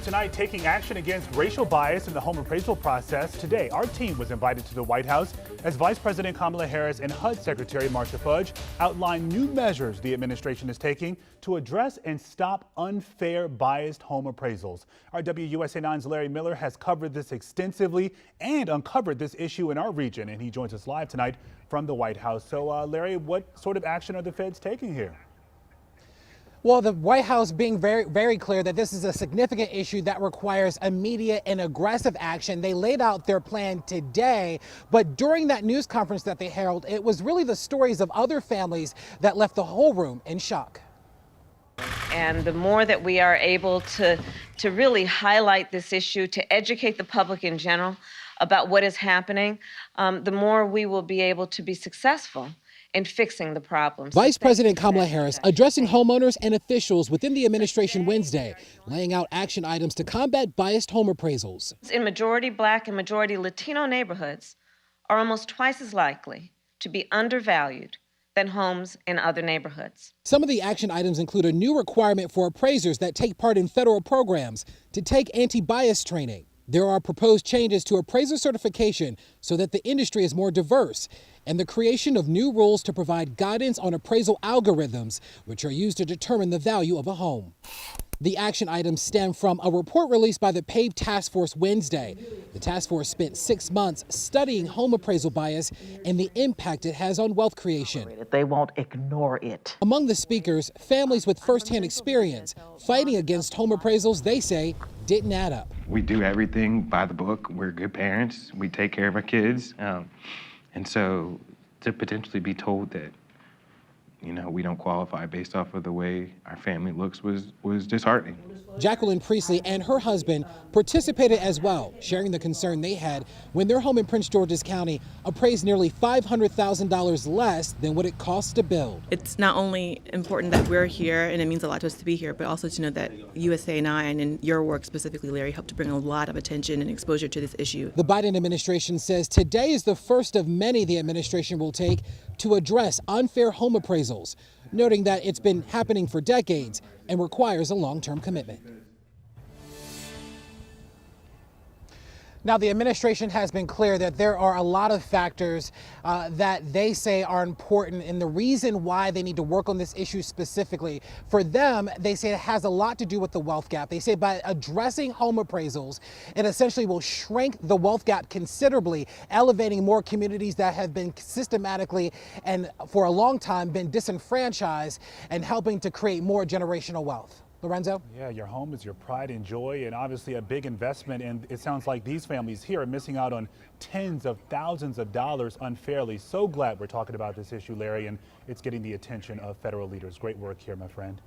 tonight, taking action against racial bias in the home appraisal process. Today, our team was invited to the White House as Vice President Kamala Harris and HUD Secretary Marcia Fudge outlined new measures the administration is taking to address and stop unfair, biased home appraisals. Our WUSA 9's Larry Miller has covered this extensively and uncovered this issue in our region, and he joins us live tonight from the White House. So, Larry, what sort of action are the feds taking here? Well, the White House being very clear that this is a significant issue that requires immediate and aggressive action. They laid out their plan today, but during that news conference that they held, it was really the stories of other families that left the whole room in shock. And the more that we are able to really highlight this issue, to educate the public in general about what is happening, the more we will be able to be successful in fixing the problems. Vice President Kamala Harris addressing homeowners and officials within the administration Wednesday, laying out action items to combat biased home appraisals. In majority Black and majority Latino neighborhoods are almost twice as likely to be undervalued than homes in other neighborhoods. Some of the action items include a new requirement for appraisers that take part in federal programs to take anti-bias training. There are proposed changes to appraiser certification so that the industry is more diverse, and the creation of new rules to provide guidance on appraisal algorithms, which are used to determine the value of a home. The action items stem from a report released by the PAVE Task Force Wednesday. The task force spent 6 months studying home appraisal bias and the impact it has on wealth creation. They won't ignore it. Among the speakers, families with firsthand experience fighting against home appraisals they say didn't add up. We do everything by the book. We're good parents. We take care of our kids. And so to potentially be told that, we don't qualify based off of the way our family looks was disheartening. Jacqueline Priestley and her husband participated as well, sharing the concern they had when their home in Prince George's County appraised nearly $500,000 less than what it costs to build. It's not only important that we're here, and it means a lot to us to be here, but also to know that USA 9 and your work specifically, Larry, helped to bring a lot of attention and exposure to this issue. The Biden administration says today is the first of many the administration will take to address unfair home appraisals, noting that it's been happening for decades and requires a long-term commitment. Now, the administration has been clear that there are a lot of factors that they say are important, and the reason why they need to work on this issue specifically. For them, they say it has a lot to do with the wealth gap. They say by addressing home appraisals, it essentially will shrink the wealth gap considerably, elevating more communities that have been systematically and for a long time been disenfranchised and helping to create more generational wealth. Lorenzo? Yeah, your home is your pride and joy, and obviously a big investment. And it sounds like these families here are missing out on tens of thousands of dollars unfairly. So glad we're talking about this issue, Larry, and it's getting the attention of federal leaders. Great work here, my friend.